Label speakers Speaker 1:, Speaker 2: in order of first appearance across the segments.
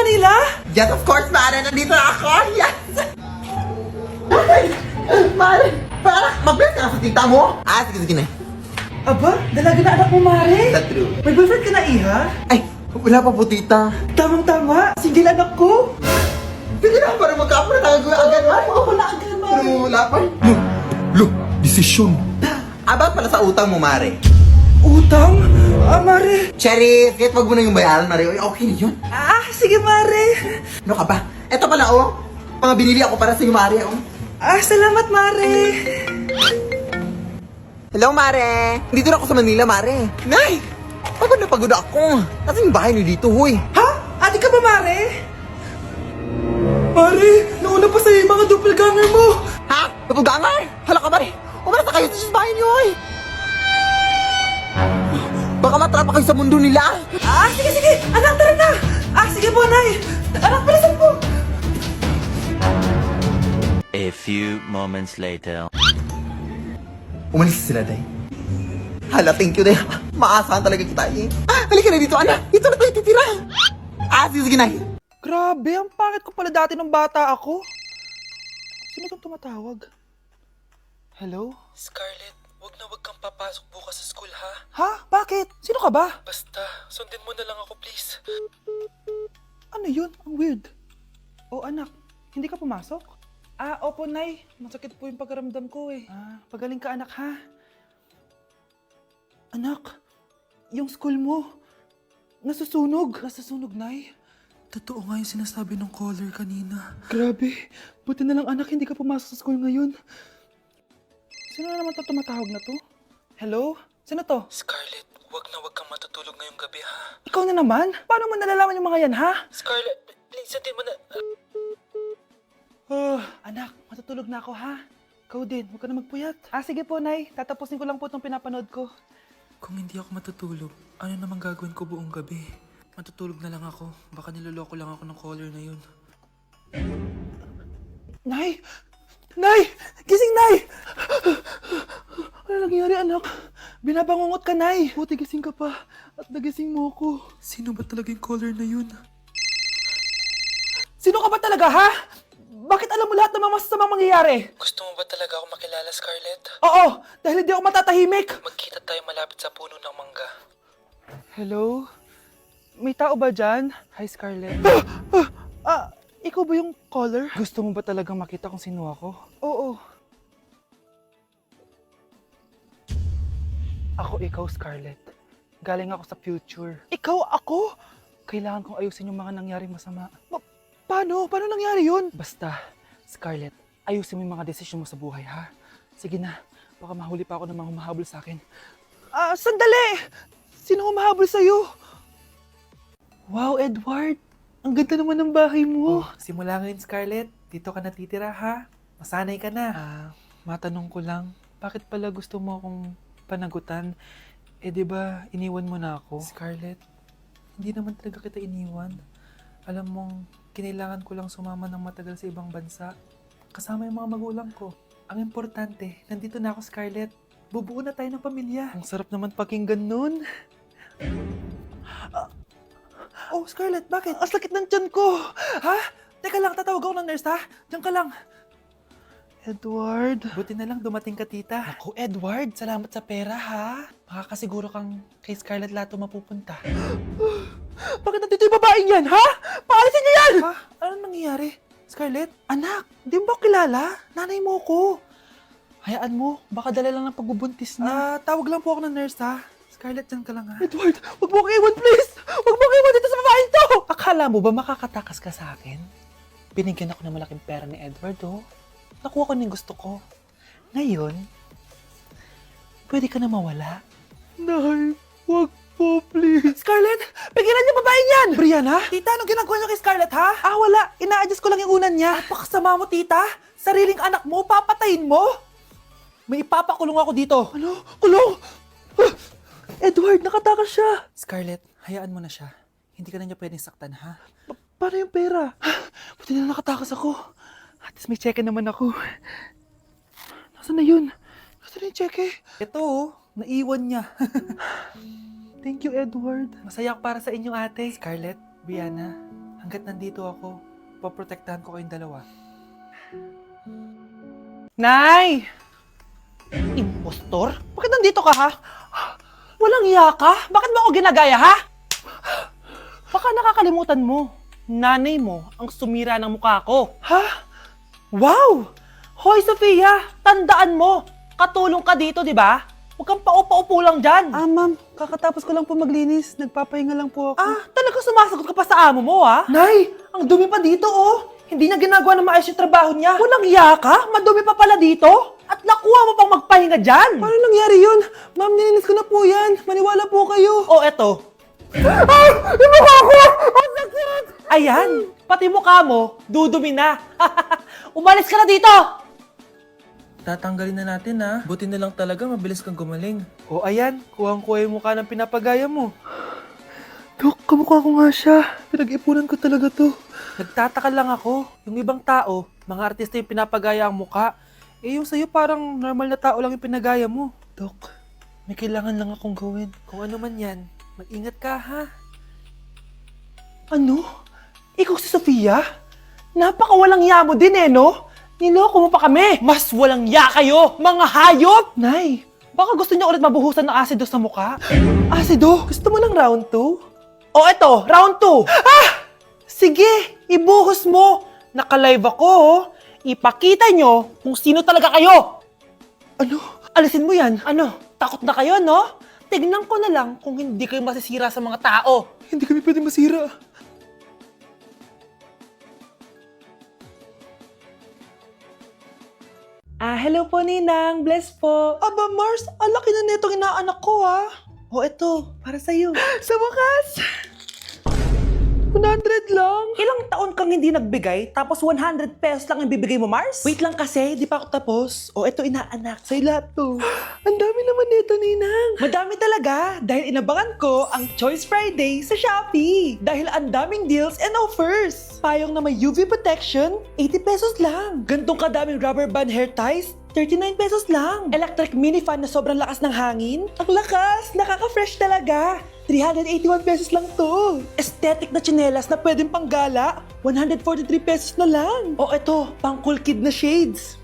Speaker 1: Manila?
Speaker 2: Yes, of course, Mare. Nandito na ako. Yes! Mare, mag-bless ka na sa tita mo. Sige na.
Speaker 1: Aba, dalaga na anak mo, Mare.
Speaker 2: That's true.
Speaker 1: May boyfriend ka na, Iha?
Speaker 2: Ay, wala pa po, tita.
Speaker 1: Tamang-tama, single anak ko.
Speaker 2: Sige na, para magka-apra na agad, Mare.
Speaker 1: Ako na agad, Mare.
Speaker 2: Pero wala pa. Look, desisyon. About pala sa utang mo, Mare.
Speaker 1: Utang? Mare.
Speaker 2: Cherry, kahit wag mo na yung bayaran, Mare. Okay na yun.
Speaker 1: Sige, Mare.
Speaker 2: Ano ka ba? Eto pala, mga binili ako para sa'yo, Mare,
Speaker 1: Salamat, Mare.
Speaker 2: Hello, Mare. Dito na ako sa Manila, Mare. Nay! Pagod na pagod ako. Kasi yung bahay niyo dito, huy.
Speaker 1: Ha? Ate ka ba, Mare? Mare, nauna pa sa'yo yung mga doppelganger mo.
Speaker 2: Ha? Napugangar? Hala ka, Mare. Umalas na kayo sa bahay niyo, huy. Baka matrapa kayo sa mundo nila.
Speaker 1: Sige. Anak, tara na. Sige po, Nay. Anak, bilisan po.
Speaker 3: A few moments later.
Speaker 2: Umalis sila, Day. Hala, thank you, Day. Maasahan talaga kita, eh. Halika na dito, anak. Dito na tayo titira. Sige, Nay.
Speaker 1: Grabe, ang pangit ko pala dati nung bata ako. Sino kang tumatawag? Hello?
Speaker 4: Scarlett, wag kang papasok bukas sa school, ha?
Speaker 1: Ha? Bakit? Sino ka ba?
Speaker 4: Basta, sundin mo na lang ako, please.
Speaker 1: Ano yun? Ang weird. Anak, hindi ka pumasok? Opo, Nay. Masakit po yung pagkaramdam ko, eh. Pagaling ka, anak, ha? Anak, yung school mo, nasusunog. Nasusunog, Nay?
Speaker 4: Totoo nga yung sinasabi ng caller kanina.
Speaker 1: Grabe. Buti na lang, anak, hindi ka pumasok sa school ngayon. Sino na naman tumatawag na to? Hello? Sino to?
Speaker 4: Scarlett, wag kang matutulog ngayong gabi, ha?
Speaker 1: Ikaw na naman? Paano mo nalalaman yung mga yan, ha?
Speaker 4: Scarlett, please, sundin mo na...
Speaker 1: Anak, matutulog na ako, ha? Ikaw din, huwag ka na magpuyat. Sige po, Nay. Tatapusin ko lang po itong pinapanood ko.
Speaker 4: Kung hindi ako matutulog, ano namang gagawin ko buong gabi? Matutulog na lang ako. Baka niloloko lang ako ng caller na yun.
Speaker 1: Nay! Nay! Gising, Nay! Ano nangyari, anak? Binabangungot ka, Nay. Buti gising ka pa. At nagising mo ako.
Speaker 4: Sino ba talaga yung caller na yun?
Speaker 1: Sino ka ba talaga, ha? Bakit alam mo lahat ng mga masasamang mangyayari?
Speaker 4: Gusto mo ba talaga ako makilala, Scarlett?
Speaker 1: Oo, dahil hindi ako matatahimik.
Speaker 4: Magkita tayo malapit sa puno ng mangga.
Speaker 1: Hello? May tao ba dyan? Hi, Scarlett. Ikaw ba yung caller? Gusto mo ba talagang makita kung sino ako? Oo. Ako ikaw, Scarlett. Galing ako sa future. Ikaw ako? Kailangan kong ayusin yung mga nangyaring masama. Paano? Paano nangyari yun? Basta, Scarlett, ayusin mo yung mga desisyon mo sa buhay, ha? Sige na, baka mahuli pa ako ng mga humahabol sa akin. Sandali! Sino humahabol sa'yo? Wow, Edward! Ang ganda naman ng bahay mo.
Speaker 4: Simula ngayon, Scarlett. Dito ka natitira, ha? Masanay ka na.
Speaker 1: Matanong ko lang, bakit pala gusto mo akong panagutan? Di ba iniwan mo na ako?
Speaker 4: Scarlett, hindi naman talaga kita iniwan. Alam mong, kinailangan ko lang sumama ng matagal sa ibang bansa. Kasama yung mga magulang ko. Ang importante, nandito na ako, Scarlett. Bubuo na tayo ng pamilya.
Speaker 1: Ang sarap naman pakinggan nun. Scarlett, bakit? Ang sakit ng tiyan ko! Ha? Teka lang, tatawag ako ng nurse, ha? Diyan ka lang. Edward.
Speaker 4: Buti na lang dumating ka, tita.
Speaker 1: Ako, Edward, salamat sa pera, ha? Makakasiguro kang kay Scarlett Lato mapupunta. Bakit nandito yung babaeng yan, ha? Paalisin niyo yan!
Speaker 4: Ha? Anong nangyayari? Scarlett?
Speaker 1: Anak, di mo ba kilala? Nanay mo ko. Hayaan mo, baka dala lang ng pagbubuntis niya.
Speaker 4: Tawag lang po ako ng nurse, ha? Scarlett, dyan ka lang, ha?
Speaker 1: Edward, wag mo akong iwan, please! Wag mo akong iwan dito sa babaeng to! Akala mo ba makakatakas ka sa akin? Binigyan ako ng malaking pera ni Edward, oh. Nakuha ko ng gusto ko. Ngayon, pwede ka na mawala. Nay, wag po, please. Scarlett, pigilan niyo babaeng yan! Brianna?
Speaker 4: Tita, anong ginagawa niyo kay Scarlett, ha?
Speaker 1: Wala. Ina-adjust ko lang yung unan niya.
Speaker 4: Napakasama mo, tita. Sariling anak mo, papatayin mo. May ipapakulong ako dito.
Speaker 1: Ano? Kulong! Edward, nakatakas siya.
Speaker 4: Scarlett, hayaan mo na siya. Hindi ka na niya pwedeng saktan, ha?
Speaker 1: Paano yung pera? Buti na nakatakas ako. At least may cheque naman ako. Nasaan na yun? Nasaan na yung cheque?
Speaker 4: Ito, naiwan niya.
Speaker 1: Thank you, Edward.
Speaker 4: Masaya ako para sa inyo, ate. Scarlett, Brianna, Hanggat nandito ako, poprotektahan ko kayong dalawa.
Speaker 1: Nay! Impostor? Bakit nandito ka, ha? Walang iya ka? Bakit mo ako ginagaya, ha? Baka nakakalimutan mo. Nanay mo ang sumira ng mukha ko. Ha? Wow! Hoy, Sofia! Tandaan mo! Katulong ka dito, di ba? Huwag kang paupa-upo lang dyan.
Speaker 4: Ma'am, kakatapos ko lang po maglinis. Nagpapahinga lang po ako.
Speaker 1: Talaga sumasagot ka pa sa amo mo, ha? Nay! Ang dumi pa dito, oh! Hindi na ginagawa ng maayos yung trabaho niya. Walang iya ka? Madumi pa pala dito? At nakuha mo pang magpahinga dyan?
Speaker 4: Paano nangyari yun? Ma'am, nilinis ko na po yan. Maniwala po kayo.
Speaker 1: O, eto. Yung mukha ko! Ang sakit! Ayan, pati mukha mo, dudumi na. Umalis ka na dito!
Speaker 4: Tatanggalin na natin ha. Buti na lang talaga mabilis kang gumaling. O ayan, kuhang-kuha yung mukha ng pinapagaya mo. Dok, kamukha ko nga siya. Pinag-ipunan ko talaga to. Nagtataka lang ako. Yung ibang tao, mga artista yung pinapagaya ang mukha. Eh yung sa'yo parang normal na tao lang yung pinagaya mo. Dok, may kailangan lang akong gawin. Kung ano man yan, mag-ingat ka ha.
Speaker 1: Ano? Ikaw si Sofia? Napakawalang ya mo din no? Niloko mo pa kami! Mas walang ya kayo, mga hayop! Nay, baka gusto niyo ulit mabuhusan ng asido sa mukha? Asido? Gusto mo ng round 2? O eto, round 2! Sige, ibuhos mo! Naka-live ako, Ipakita nyo kung sino talaga kayo! Ano? Alisin mo yan? Ano? Takot na kayo, no? Tignan ko na lang kung hindi kayo masisira sa mga tao.
Speaker 4: Hindi kami pwede masira.
Speaker 1: Hello po, Ninang. Bless po. Aba, Mars, ang laki na netong inaanak ko, O, eto, para sa'yo. Sa wakas! 100 lang. Ilang taon kang hindi nagbigay, tapos 100 pesos lang ang bibigay mo, Mars? Wait lang kasi, di pa ako tapos. O, eto, inaanak. Sa'yo lahat to. Ang dami naman nito, Ninang. Madami talaga, dahil inabangan ko ang Choice Friday sa Shopee. Dahil ang daming deals and offers. Payong na may UV protection, 80 pesos lang. Gantong kadaming rubber band hair ties, 39 pesos lang. Electric mini fan na sobrang lakas ng hangin. Ang lakas, nakaka-fresh talaga. 381 pesos lang to. Aesthetic na tsinelas na pwedeng panggala, 143 pesos na lang. O eto, pang cool kid na shades.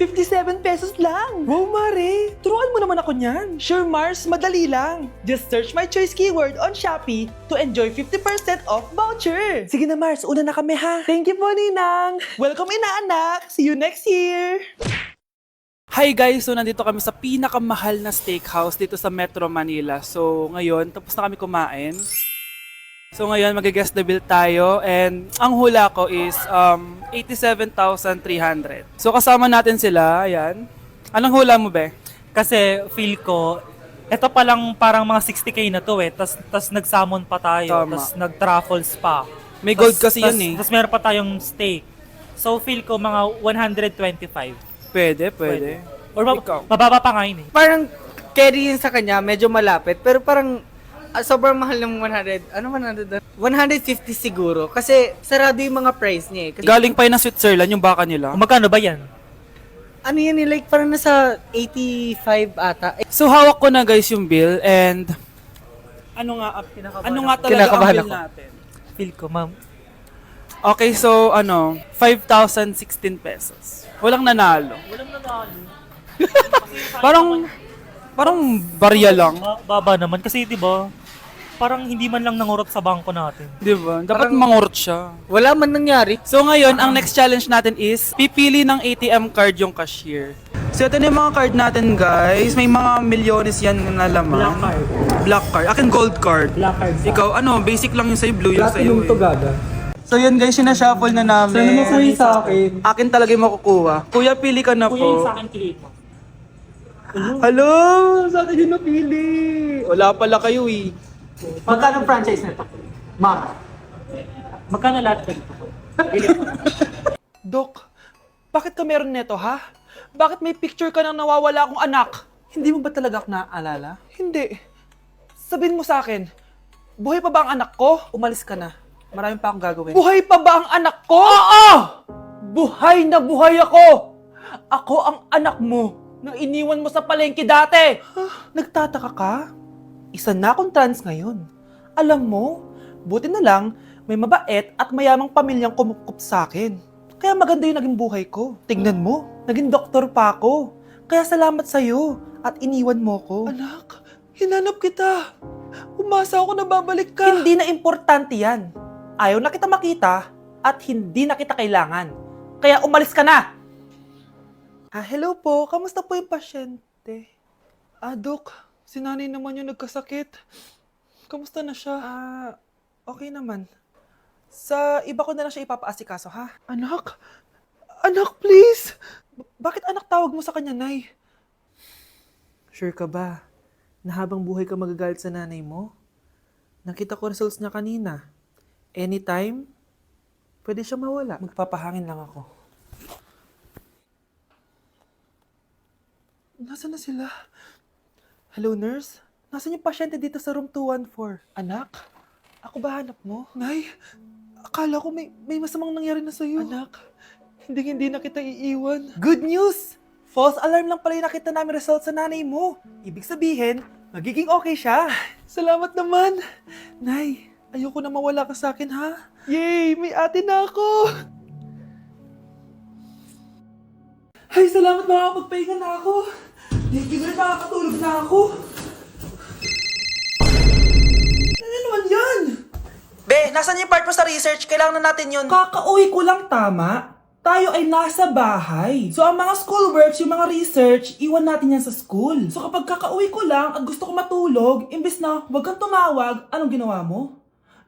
Speaker 1: 57 pesos lang. Wow, Mare. Turuan mo naman ako niyan. Sure, Mars. Madali lang. Just search my choice keyword on Shopee to enjoy 50% off voucher. Sige na, Mars. Una na kami, ha? Thank you po, Ninang. Welcome, inaanak. See you next year.
Speaker 5: Hi guys! So nandito kami sa pinakamahal na steakhouse dito sa Metro Manila. So ngayon, tapos na kami kumain. So ngayon, mag-guess the bill tayo and ang hula ko is 87,300. So kasama natin sila, ayan. Anong hula mo, be?
Speaker 6: Kasi feel ko, eto pa lang parang mga 60k na to tas nag-salmon pa tayo,
Speaker 5: Tama.
Speaker 6: tas nag-truffles pa.
Speaker 5: May gold kasi yun eh.
Speaker 6: Tas meron pa tayong steak. So feel ko mga 125.
Speaker 5: Pwede.
Speaker 6: Or
Speaker 5: Ikaw?
Speaker 6: mababa pa nga yun eh.
Speaker 7: Parang carry yun sa kanya, medyo malapit. Pero parang sobrang mahal ng 100. Ano 100? 150 siguro. Kasi sarado yung mga price niya eh. Kasi,
Speaker 5: Galing pa yun ng Switzerland yung baka nila.
Speaker 6: Magkano ba yan?
Speaker 7: ano yan eh, like parang nasa 85 ata.
Speaker 5: So hawak ko na guys yung bill and ano nga talaga
Speaker 7: Kinakabahan
Speaker 5: ang bill
Speaker 7: ako.
Speaker 5: natin?
Speaker 6: Feel ko, ma'am.
Speaker 5: Okay, so 5,016 pesos. Walang nanalo. Parang barya lang.
Speaker 6: Baba naman kasi 'di ba? Parang hindi man lang nangurot sa bangko natin.
Speaker 5: Di ba? Dapat mangurot siya.
Speaker 7: Wala man nangyari.
Speaker 5: So ngayon, ang next challenge natin is pipili ng ATM card yung cashier. So ito na yung mga card natin guys. May mga milyones yan na laman.
Speaker 6: Black card.
Speaker 5: Black card. Akin gold card.
Speaker 6: Black card sa-
Speaker 5: Ikaw, basic lang yung sa'yo, blue yung sa'yo eh.
Speaker 4: gaga.
Speaker 5: So yun guys, sinashuffle na namin.
Speaker 4: Sana mo free sa akin.
Speaker 5: Akin talaga yung makukuha. Kuya, pili ka na
Speaker 6: Kuya, yung
Speaker 5: po.
Speaker 6: sa akin kilit mo.
Speaker 5: Hello! Sa atin yung napili. Wala pala kayo eh.
Speaker 4: Magkano franchise nito? Ma'am.
Speaker 6: Magkano lahat ka dito?
Speaker 1: Dok, bakit ka meron neto, ha? Bakit may picture ka ng nawawala akong anak?
Speaker 4: Hindi mo ba talaga ako naaalala?
Speaker 1: Hindi. Sabihin mo sa akin, buhay pa ba ang anak ko?
Speaker 4: Umalis ka na. Marami pa akong gagawin.
Speaker 1: Buhay pa ba ang anak ko? Oo! Buhay na buhay ako! Ako ang anak mo na iniwan mo sa palengke dati!
Speaker 4: Nagtataka ka? Isa na akong trans ngayon. Alam mo, buti na lang,
Speaker 5: may mabait at mayamang pamilyang kumukup sa akin. Kaya maganda yung naging buhay ko. Tingnan mo, naging doktor pa ako. Kaya salamat sa'yo at iniwan mo ko.
Speaker 1: Anak, hinanap kita. Umasa ako na babalik ka.
Speaker 5: Hindi na importante yan. Ayaw na kita makita at hindi na kita kailangan. Kaya umalis ka na!
Speaker 1: Hello po. Kamusta po yung pasyente? Dok, si nanay naman yung nagkasakit. Kamusta na siya?
Speaker 5: Okay naman. Sa iba ko na lang siya ipapaasikaso, ha?
Speaker 1: Anak? Anak, please!
Speaker 5: Bakit anak tawag mo sa kanya, Nay? Sure ka ba na habang buhay ka magagalit sa nanay mo? Nakita ko results niya kanina. Anytime, pwede siya mawala. Magpapahangin lang ako.
Speaker 1: Nasaan na sila?
Speaker 5: Hello, nurse? Nasaan yung pasyente dito sa room 214?
Speaker 1: Anak?
Speaker 5: Ako ba hanap mo?
Speaker 1: Nay, akala ko may masamang nangyari na sa'yo. Anak, hindi na kita iiwan.
Speaker 5: Good news! False alarm lang pala yung nakita namin results sa nanay mo. Ibig sabihin, magiging okay siya.
Speaker 1: Salamat naman. Nay, ayoko na mawala ka sa akin, ha? Yay! May ate na ako!
Speaker 5: Ay, salamat, makakapagpahinga na ako. Hindi ko rin makakatulog na ako. Ano naman yan? Be, nasan yung part mo sa research? Kailangan na natin yun. Kakauwi ko lang, tama? Tayo ay nasa bahay. So, ang mga schoolworks, yung mga research, iwan natin yan sa school. So, kapag kakauwi ko lang at gusto ko matulog, imbes na wag kang tumawag, anong ginawa mo?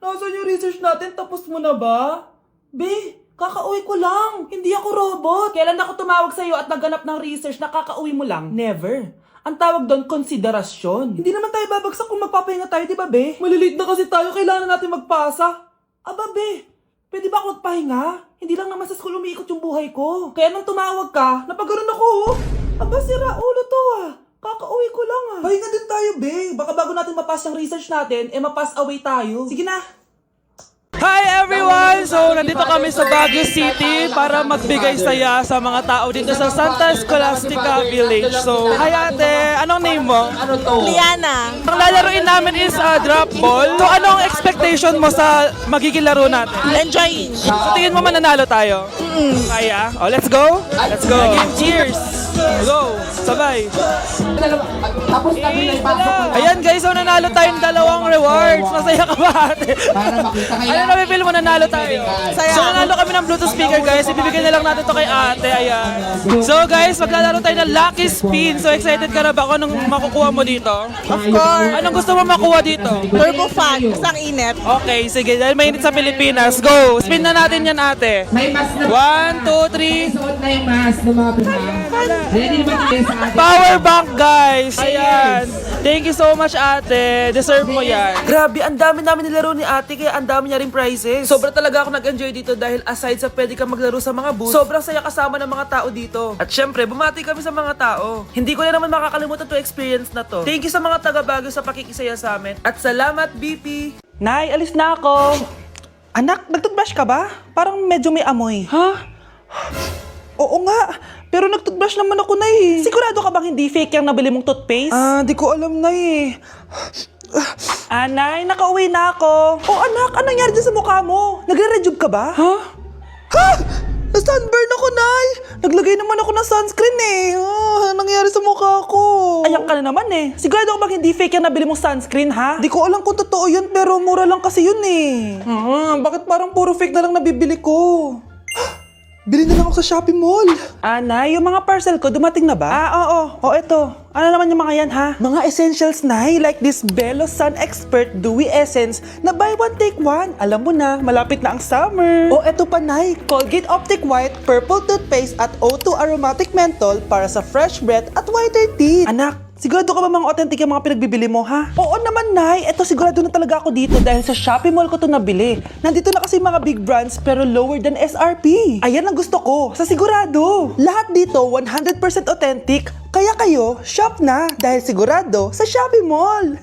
Speaker 5: Nasaan yung research natin? Tapos mo na ba? Be, kakauwi ko lang. Hindi ako robot. Kailan ako tumawag sa'yo at nagganap ng research na kakauwi mo lang? Never. Ang tawag doon, konsiderasyon. Hindi naman tayo babagsak kung magpapahinga tayo, di ba, be? Malilate na kasi tayo, kailangan natin magpasa. Aba, be, pwede ba ako magpahinga? Hindi lang naman sa school umiikot yung buhay ko. Kaya nung tumawag ka, napagano'n ako, oh. Aba, sira ulo to, ah. Kakauwi ko lang, ah. Pahinga din tayo, be. Baka bago natin mapass yung research natin, mapass away tayo. Sige na. Hi everyone! So, nandito kami sa Baguio City para magbigay saya sa mga tao dito sa Santa Scholastica Village. So, hi ate! Anong name mo?
Speaker 8: Liana.
Speaker 5: Ang lalaroin namin is drop ball. So, anong expectation mo sa magiging laro natin?
Speaker 8: Enjoying.
Speaker 5: So, tingin mo mananalo tayo? Kaya? Oh, let's go! Let's go! Game, cheers! Go! Sabay! Ayan guys, so nanalo tayong 2 rewards. Masaya ka ba ate? Ano nabibili mo, nanalo tayo? So nanalo kami ng Bluetooth speaker guys. Ibibigay na lang natin to kay ate. Ayan. So guys, maglalaro tayo ng Lucky Spin. So excited ka na ba kung anong makukuha mo dito?
Speaker 8: Of course.
Speaker 5: Anong gusto mo makuha dito?
Speaker 8: Turbo fan. Isang init.
Speaker 5: Okay, sige. Dahil mainit sa Pilipinas. Go! Spin na natin yan ate. 1, 2, 3.
Speaker 9: Suot na yung mask ng mga pinag. Ready naman tayo sa ating
Speaker 5: Power bank guys! Ayan! Thank you so much ate! Deserve mo yan! Grabe, ang dami namin nilaro ni ate kaya ang dami niya rin prizes. Sobra talaga ako nag-enjoy dito dahil aside sa pwede ka maglaro sa mga booth, sobrang saya kasama ng mga tao dito. At syempre, bumati kami sa mga tao. Hindi ko na naman makakalimutan to experience na to. Thank you sa mga taga Baguio sa pakikisaya sa amin. At salamat BP! Nay, alis na ako! Anak, nag-toothbrush ka ba? Parang medyo may amoy. Ha? Oo nga, pero nag-toothbrush naman ako na eh. Sigurado ka bang hindi fake yung nabili mong toothpaste?
Speaker 1: Di ko alam na eh.
Speaker 5: Anay, nakauwi na ako. Oh anak, anong nangyari dyan sa mukha mo? Nagre-rejuve ka ba? Ha?
Speaker 1: Ha? Na-sunburn ako, Nay! Naglagay naman ako ng sunscreen eh. Anong nangyari sa mukha ko?
Speaker 5: Ayak ka na naman eh. Sigurado ka bang hindi fake yung nabili mong sunscreen ha?
Speaker 1: Di ko alam kung totoo yun, pero mura lang kasi yun eh. Bakit parang puro fake na lang nabibili ko? Bili na lang ako sa Shopee Mall.
Speaker 5: Anay, yung mga parcel ko dumating na ba? Oo. O eto, ano naman yung mga yan ha?
Speaker 1: Mga essentials, Nay, like this Belo Sun Expert Dewy Essence na buy one take one. Alam mo na, malapit na ang summer. O eto pa, Nay, Colgate Optic White Purple Toothpaste at O2 Aromatic Menthol para sa fresh breath at whiter teeth.
Speaker 5: Anak, sigurado ka ba mga authentic yung mga pinagbibili mo ha?
Speaker 1: Oo naman, Nay. Eto sigurado na talaga ako dito dahil sa Shopee Mall ko to nabili. Nandito na kasi mga big brands pero lower than SRP. Ayan ang gusto ko, sa sigurado. Lahat dito 100% authentic. Kaya kayo, shop na dahil sigurado sa Shopee Mall.